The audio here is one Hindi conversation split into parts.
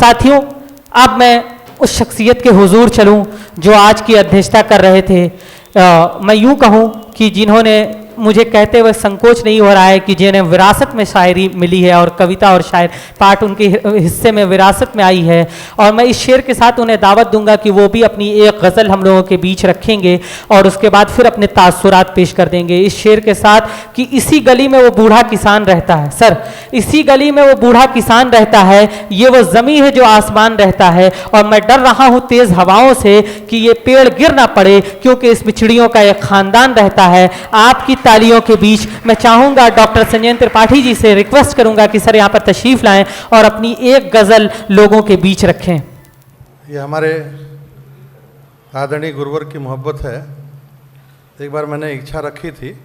साथियों, अब मैं उस शख्सियत के हुजूर चलूं जो आज की अध्यक्षता कर रहे थे। मैं यूं कहूं कि जिन्होंने मुझे कहते हुए संकोच नहीं हो रहा है कि जिन्हें विरासत में शायरी मिली है और कविता और शायर पाठ उनके हिस्से में विरासत में आई है, और मैं इस शेर के साथ उन्हें दावत दूंगा कि वो भी अपनी एक गज़ल हम लोगों के बीच रखेंगे और उसके बाद फिर अपने तासुरात पेश कर देंगे इस शेर के साथ कि इसी गली में वो बूढ़ा किसान रहता है। सर, इसी गली में वो बूढ़ा किसान रहता है, ये वो ज़मीं है जो आसमान रहता है, और मैं डर रहा हूँ तेज़ हवाओं से कि ये पेड़ गिर ना पड़े, क्योंकि इसमें चिड़ियों का एक ख़ानदान रहता है। आपकी तालियों के बीच मैं चाहूंगा, डॉक्टर संजय त्रिपाठी जी से रिक्वेस्ट करूंगा कि सर यहाँ पर तशरीफ लाएं और अपनी एक गजल लोगों के बीच रखें। ये हमारे आदरणीय गुरुवर की मोहब्बत है। एक बार मैंने इच्छा रखी थी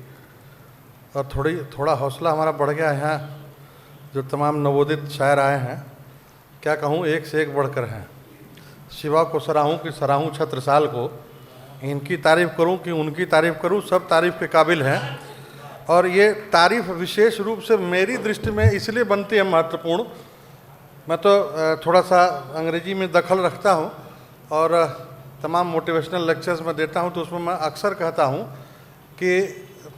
और थोड़ा हौसला हमारा बढ़ गया है। यहाँ जो तमाम नवोदित शायर आए हैं, क्या कहूँ, एक से एक बढ़कर हैं। शिवा को सराहूँ कि सराहूँ छत्रसाल को, इनकी तारीफ़ करूं कि उनकी तारीफ़ करूं, सब तारीफ़ के काबिल हैं। और ये तारीफ़ विशेष रूप से मेरी दृष्टि में इसलिए बनती है महत्वपूर्ण, मैं तो थोड़ा सा अंग्रेजी में दखल रखता हूं और तमाम मोटिवेशनल लेक्चर्स में देता हूं, तो उसमें मैं अक्सर कहता हूं कि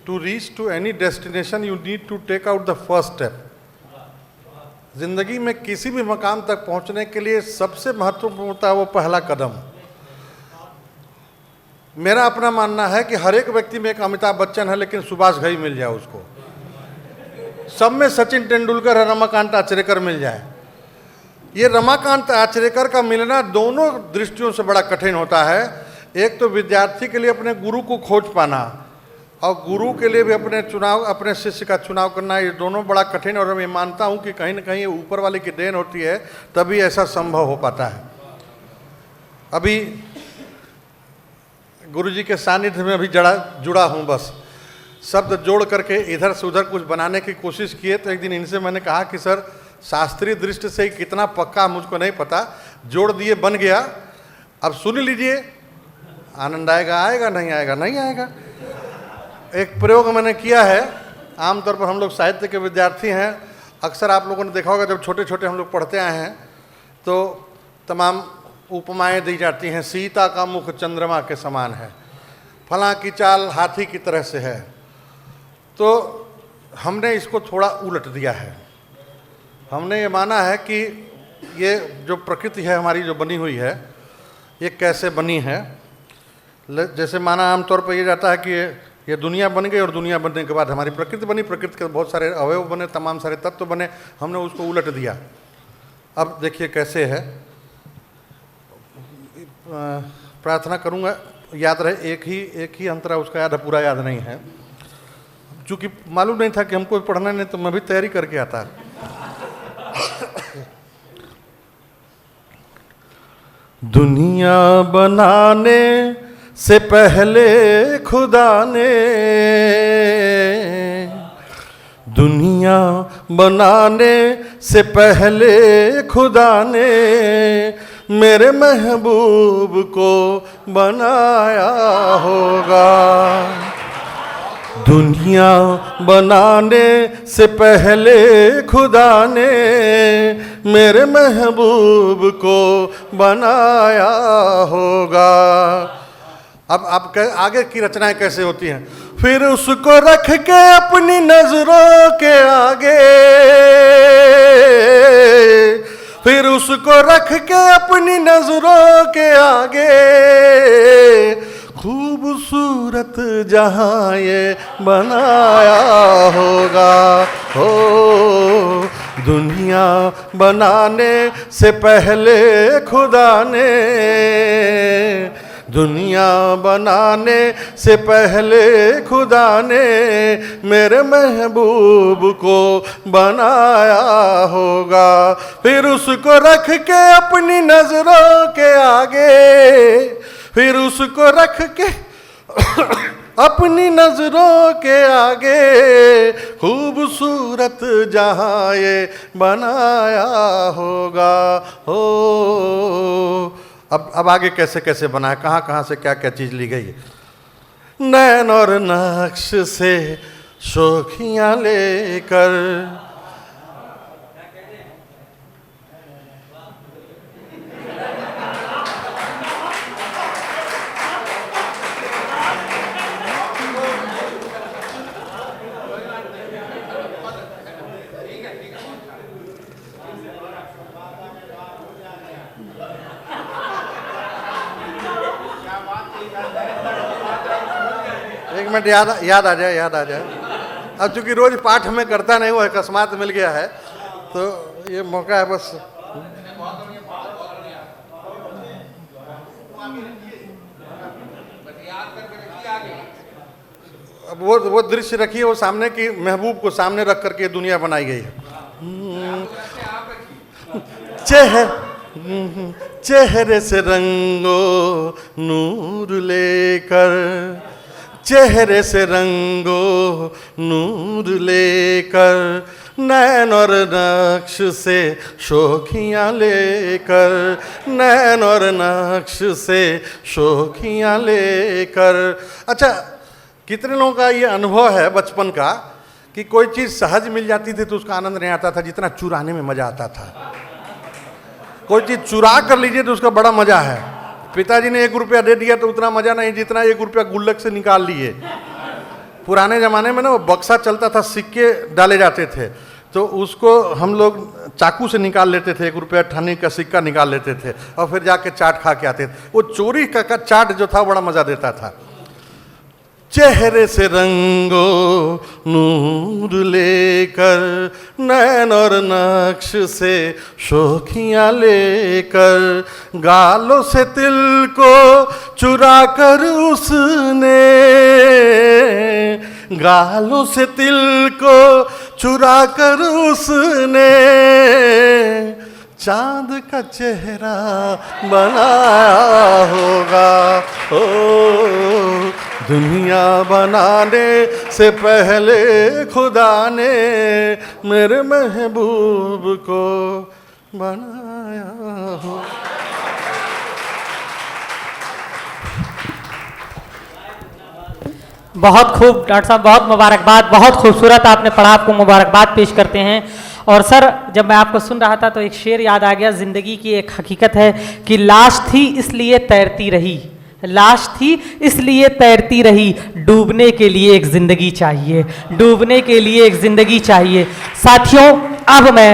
to reach to any destination you need to take out the first step. ज़िंदगी में किसी भी मकाम तक पहुंचने के लिए सबसे महत्वपूर्ण होता है वो पहला कदम। मेरा अपना मानना है कि हर एक व्यक्ति में एक अमिताभ बच्चन है, लेकिन सुभाष घई मिल जाए उसको। सब में सचिन तेंदुलकर और रमाकांत आचरेकर मिल जाए। ये रमाकांत आचरेकर का मिलना दोनों दृष्टियों से बड़ा कठिन होता है। एक तो विद्यार्थी के लिए अपने गुरु को खोज पाना, और गुरु के लिए भी अपने शिष्य का चुनाव करना, ये दोनों बड़ा कठिन। और मैं मानता हूँ कि कहीं ना कहीं ऊपर वाले की देन होती है, तभी ऐसा संभव हो पाता है। अभी गुरु जी के सानिध्य में अभी जुड़ा हूँ, बस शब्द जोड़ करके इधर से उधर कुछ बनाने की कोशिश किए। तो एक दिन इनसे मैंने कहा कि सर, शास्त्रीय दृष्टि से कितना पक्का मुझको नहीं पता, जोड़ दिए बन गया, अब सुन लीजिए, आनंद आएगा आएगा, नहीं आएगा नहीं आएगा। एक प्रयोग मैंने किया है। आमतौर पर हम लोग साहित्य के विद्यार्थी हैं, अक्सर आप लोगों ने देखा होगा जब छोटे छोटे हम लोग पढ़ते आए हैं तो तमाम उपमाएं दी जाती हैं। सीता का मुख चंद्रमा के समान है, फलां की चाल हाथी की तरह से है। तो हमने इसको थोड़ा उलट दिया है। हमने ये माना है कि ये जो प्रकृति है हमारी जो बनी हुई है, ये कैसे बनी है। जैसे माना आमतौर पर ये जाता है कि ये दुनिया बन गई और दुनिया बनने के बाद हमारी प्रकृति बनी, प्रकृति के बहुत सारे अवयव बने, तमाम सारे तत्व बने, हमने उसको उलट दिया। अब देखिए कैसे है। प्रार्थना करूंगा याद रहे, एक ही अंतरा उसका याद है, पूरा याद नहीं है, क्योंकि मालूम नहीं था कि हमको पढ़ना नहीं, तो मैं भी तैयारी करके आता। दुनिया बनाने से पहले खुदा ने, दुनिया बनाने से पहले खुदा ने मेरे महबूब को बनाया होगा। दुनिया बनाने से पहले खुदा ने मेरे महबूब को बनाया होगा। अब आगे की रचनाएं कैसे होती हैं। फिर उसको रख के अपनी नजरों के आगे, फिर उसको रख के अपनी नजरों के आगे, खूबसूरत जहां ये बनाया होगा। हो दुनिया बनाने से पहले खुदा ने, दुनिया बनाने से पहले खुदा ने मेरे महबूब को बनाया होगा। फिर उसको रख के अपनी नजरों के आगे, फिर उसको रख के अपनी नजरों के आगे, खूबसूरत जहां ये बनाया होगा। हो अब आगे कैसे कैसे बना है, कहाँ कहाँ से क्या क्या चीज़ ली गई है। नैन और नक्श से शोखियाँ लेकर, मिनट याद आ जाए। अब चूंकि रोज पाठ में करता नहीं, वो अकस्मात मिल गया है, तो ये मौका है बस। अब वो दृश्य रखिए, वो सामने की महबूब को सामने रख करके दुनिया बनाई गई है। चेहरे से रंगो नूर लेकर, चेहरे से रंगो नूर लेकर, नैन और नक्श से शोखियाँ लेकर, नैन और नक्श से शोखियाँ लेकर। अच्छा, कितने लोगों का ये अनुभव है बचपन का कि कोई चीज़ सहज मिल जाती थी तो उसका आनंद नहीं आता था जितना चुराने में मज़ा आता था। कोई चीज़ चुरा कर लीजिए तो उसका बड़ा मज़ा है। पिताजी ने 1 रुपया दे दिया तो उतना मज़ा नहीं जितना 1 रुपया गुल्लक से निकाल लिए। पुराने ज़माने में ना वो बक्सा चलता था, सिक्के डाले जाते थे, तो उसको हम लोग चाकू से निकाल लेते थे, 1 रुपया ठानी का सिक्का निकाल लेते थे और फिर जाके चाट खा के आते थे। वो चोरी का चाट जो था बड़ा मज़ा देता था। चेहरे से रंगो नूर लेकर, नैन और नक्श से शोखियाँ लेकर, गालों से तिल को चुरा कर उसने, गालों से तिल को चुरा कर उसने, चांद का चेहरा बनाया होगा। ओ दुनिया बनाने से पहले खुदा ने मेरे महबूब को बनाया हो। बहुत खूब डॉक्टर साहब, बहुत मुबारकबाद, बहुत खूबसूरत आपने पढ़ा, आपको मुबारकबाद पेश करते हैं। और सर, जब मैं आपको सुन रहा था तो एक शेर याद आ गया। ज़िंदगी की एक हकीकत है कि लाश थी इसलिए तैरती रही, लाश थी इसलिए तैरती रही, डूबने के लिए एक ज़िंदगी चाहिए, डूबने के लिए एक ज़िंदगी चाहिए। साथियों, अब मैं